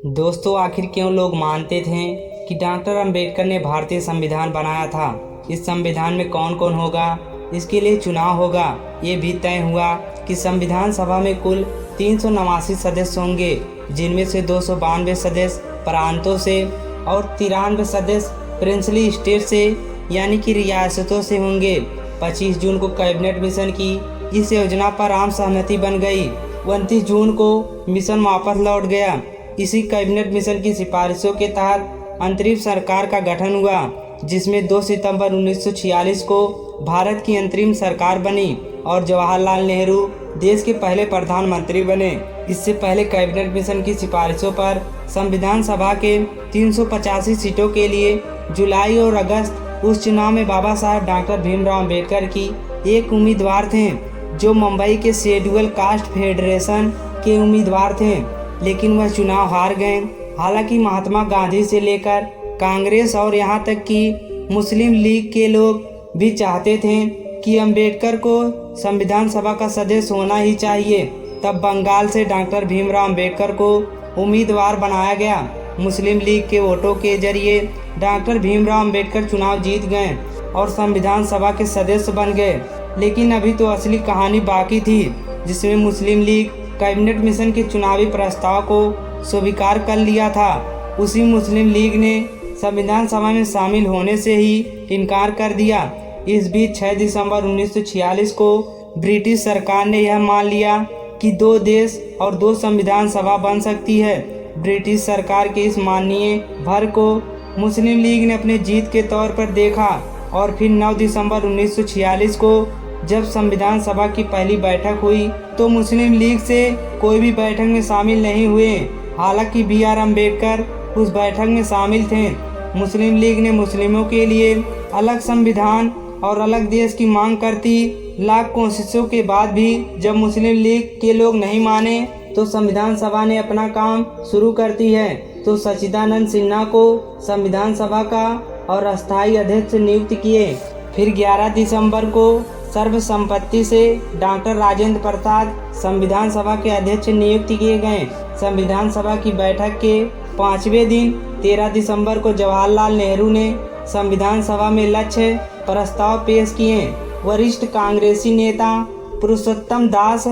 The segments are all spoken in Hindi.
दोस्तों, आखिर क्यों लोग मानते थे कि डॉक्टर अंबेडकर ने भारतीय संविधान बनाया था। इस संविधान में कौन कौन होगा, इसके लिए चुनाव होगा। ये भी तय हुआ कि संविधान सभा में कुल 389 सदस्य होंगे, जिनमें से 292 सदस्य प्रांतों से और 93 सदस्य प्रिंसली स्टेट से यानी कि रियासतों से होंगे। 25 जून को कैबिनेट मिशन की इस योजना पर आम सहमति बन गई। 29 जून को मिशन वापस लौट गया। इसी कैबिनेट मिशन की सिफारिशों के तहत अंतरिम सरकार का गठन हुआ, जिसमें 2 सितंबर 1946 को भारत की अंतरिम सरकार बनी और जवाहरलाल नेहरू देश के पहले प्रधानमंत्री बने। इससे पहले कैबिनेट मिशन की सिफारिशों पर संविधान सभा के 385 सीटों के लिए जुलाई और अगस्त उस चुनाव में बाबा साहब डॉक्टर भीमराव अंबेडकर की एक उम्मीदवार थे, जो मुंबई के शेड्यूल कास्ट फेडरेशन के उम्मीदवार थे, लेकिन वह चुनाव हार गए। हालांकि महात्मा गांधी से लेकर कांग्रेस और यहां तक कि मुस्लिम लीग के लोग भी चाहते थे कि अंबेडकर को संविधान सभा का सदस्य होना ही चाहिए। तब बंगाल से डॉक्टर भीमराव अंबेडकर को उम्मीदवार बनाया गया। मुस्लिम लीग के वोटों के जरिए डॉक्टर भीमराव अंबेडकर चुनाव जीत गए और संविधान सभा के सदस्य बन गए। लेकिन अभी तो असली कहानी बाकी थी, जिसमें मुस्लिम लीग कैबिनेट मिशन के चुनावी प्रस्ताव को स्वीकार कर लिया था। उसी मुस्लिम लीग ने संविधान सभा में शामिल होने से ही इनकार कर दिया। इस बीच 6 दिसंबर 1946 को ब्रिटिश सरकार ने यह मान लिया कि 2 देश और 2 संविधान सभा बन सकती है। ब्रिटिश सरकार के इस माननीय भर को मुस्लिम लीग ने अपने जीत के तौर पर देखा और फिर 9 दिसंबर 1946 को जब संविधान सभा की पहली बैठक हुई तो मुस्लिम लीग से कोई भी बैठक में शामिल नहीं हुए। हालांकि B.R. अम्बेडकर उस बैठक में शामिल थे। मुस्लिम लीग ने मुस्लिमों के लिए अलग संविधान और अलग देश की मांग करती। लाख कोशिशों के बाद भी जब मुस्लिम लीग के लोग नहीं माने तो संविधान सभा ने अपना काम शुरू करती है। तो सच्चिदानंद सिन्हा को संविधान सभा का और अस्थायी अध्यक्ष नियुक्त किए। फिर 11 दिसंबर को सर्वसम्मति से डॉक्टर राजेंद्र प्रसाद संविधान सभा के अध्यक्ष नियुक्त किए गए। संविधान सभा की बैठक के 5वें दिन 13 दिसंबर को जवाहरलाल नेहरू ने संविधान सभा में लक्ष्य प्रस्ताव पेश किए। वरिष्ठ कांग्रेसी नेता पुरुषोत्तम दास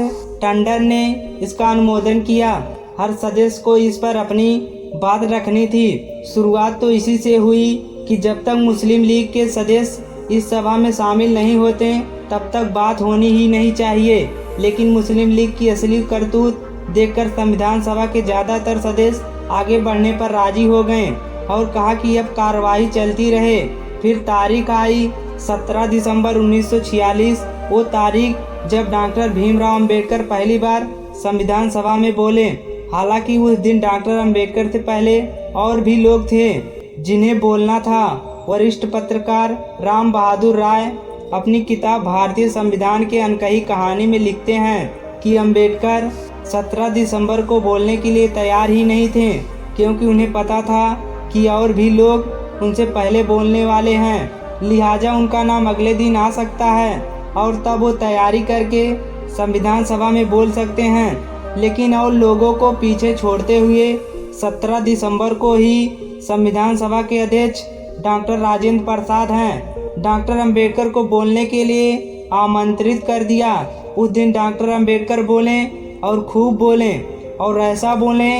टंडन ने इसका अनुमोदन किया। हर सदस्य को इस पर अपनी बात रखनी थी। शुरुआत तो इसी से हुई कि जब तक मुस्लिम लीग के सदस्य इस सभा में शामिल नहीं होते तब तक बात होनी ही नहीं चाहिए। लेकिन मुस्लिम लीग की असली करतूत देखकर संविधान सभा के ज़्यादातर सदस्य आगे बढ़ने पर राजी हो गए और कहा कि अब कार्रवाई चलती रहे। फिर तारीख आई 17 दिसंबर 1946, वो तारीख जब डॉक्टर भीमराव अंबेडकर पहली बार संविधान सभा में बोले। हालांकि उस दिन डॉक्टर अंबेडकर से पहले और भी लोग थे जिन्हें बोलना था। वरिष्ठ पत्रकार राम बहादुर राय अपनी किताब भारतीय संविधान के अनकही कहानी में लिखते हैं कि अंबेडकर 17 दिसंबर को बोलने के लिए तैयार ही नहीं थे, क्योंकि उन्हें पता था कि और भी लोग उनसे पहले बोलने वाले हैं, लिहाजा उनका नाम अगले दिन आ सकता है और तब वो तैयारी करके संविधान सभा में बोल सकते हैं। लेकिन और लोगों को पीछे छोड़ते हुए 17 दिसंबर को ही संविधान सभा के अध्यक्ष डॉक्टर राजेंद्र प्रसाद हैं डॉक्टर अंबेडकर को बोलने के लिए आमंत्रित कर दिया। उस दिन डॉक्टर अंबेडकर बोले और खूब बोले और ऐसा बोले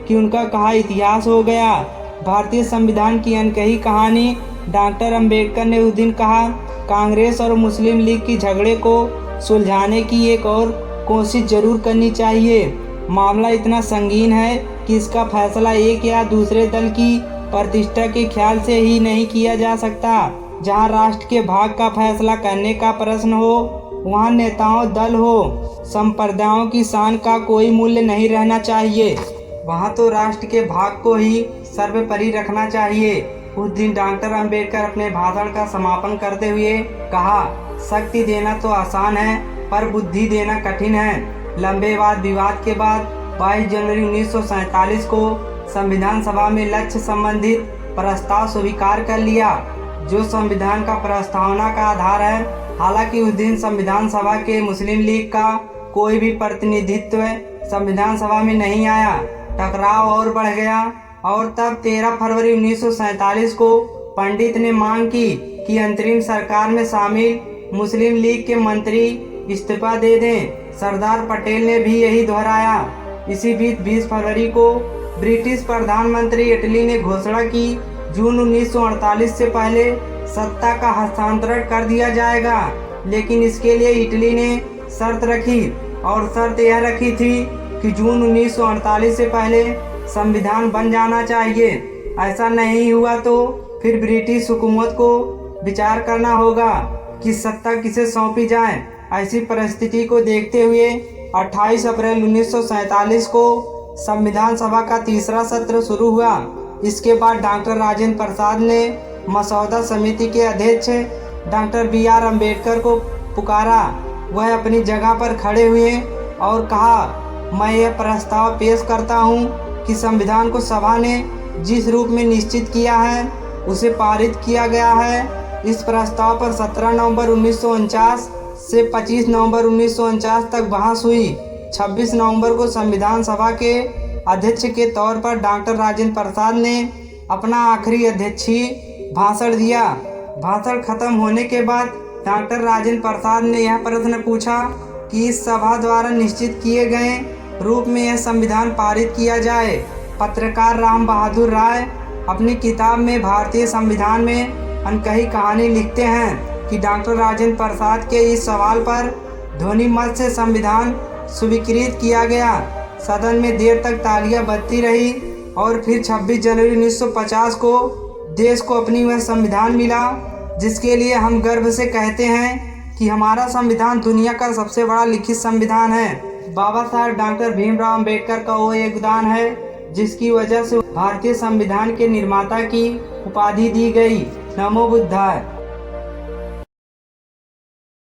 कि उनका कहा इतिहास हो गया। भारतीय संविधान की अनकही कहानी डॉक्टर अंबेडकर ने उस दिन कहा, कांग्रेस और मुस्लिम लीग की झगड़े को सुलझाने की एक और कोशिश जरूर करनी चाहिए। मामला इतना संगीन है कि इसका फैसला एक या दूसरे दल की प्रतिष्ठा के ख्याल से ही नहीं किया जा सकता। जहां राष्ट्र के भाग का फैसला करने का प्रश्न हो, वहां नेताओं, दल हो, संप्रदायों की शान का कोई मूल्य नहीं रहना चाहिए। वहां तो राष्ट्र के भाग को ही सर्वोपरि रखना चाहिए। उस दिन डॉक्टर अंबेडकर अपने भाषण का समापन करते हुए कहा, शक्ति देना तो आसान है पर बुद्धि देना कठिन है। लंबे वाद विवाद के बाद 22 जनवरी 1947 को संविधान सभा में लक्ष्य संबंधित प्रस्ताव स्वीकार कर लिया, जो संविधान का प्रस्तावना का आधार है। हालांकि उस दिन संविधान सभा के मुस्लिम लीग का कोई भी प्रतिनिधित्व संविधान सभा में नहीं आया। टकराव और बढ़ गया और तब 13 फरवरी 1947 को पंडित ने मांग की कि अंतरिम सरकार में शामिल मुस्लिम लीग के मंत्री इस्तीफा दे दें। सरदार पटेल ने भी यही दोहराया। इसी बीच 20 फरवरी को ब्रिटिश प्रधानमंत्री इटली ने घोषणा की जून 1948 से पहले सत्ता का हस्तांतरण कर दिया जाएगा, लेकिन इसके लिए इटली ने शर्त रखी और शर्त यह रखी थी कि जून 1948 से पहले संविधान बन जाना चाहिए। ऐसा नहीं हुआ तो फिर ब्रिटिश हुकूमत को विचार करना होगा कि सत्ता किसे सौंपी जाए। ऐसी परिस्थिति को देखते हुए 28 अप्रैल 1947 को संविधान सभा का तीसरा सत्र शुरू हुआ। इसके बाद डॉक्टर राजेंद्र प्रसाद ने मसौदा समिति के अध्यक्ष डॉक्टर BR अम्बेडकर को पुकारा। वह अपनी जगह पर खड़े हुए और कहा, मैं यह प्रस्ताव पेश करता हूँ कि संविधान को सभा ने जिस रूप में निश्चित किया है उसे पारित किया गया है। इस प्रस्ताव पर 17 नवंबर 1949 से 25 नवंबर 1949 तक बहस हुई। 26 नवंबर को संविधान सभा के अध्यक्ष के तौर पर डॉक्टर राजेंद्र प्रसाद ने अपना आखिरी अध्यक्षीय भाषण दिया। भाषण खत्म होने के बाद डॉक्टर राजेंद्र प्रसाद ने यह प्रश्न पूछा कि इस सभा द्वारा निश्चित किए गए रूप में यह संविधान पारित किया जाए। पत्रकार राम बहादुर राय अपनी किताब में भारतीय संविधान में अनकही कहानी लिखते हैं कि डॉक्टर राजेंद्र प्रसाद के इस सवाल पर ध्वनि मत से संविधान स्वीकृत किया गया। सदन में देर तक तालियां बजती रही और फिर 26 जनवरी 1950 को देश को अपनी वह संविधान मिला जिसके लिए हम गर्व से कहते हैं कि हमारा संविधान दुनिया का सबसे बड़ा लिखित संविधान है। बाबा साहब डॉक्टर भीमराव अम्बेडकर का वो योगदान है जिसकी वजह से भारतीय संविधान के निर्माता की उपाधि दी गई। नमो बुद्धाय।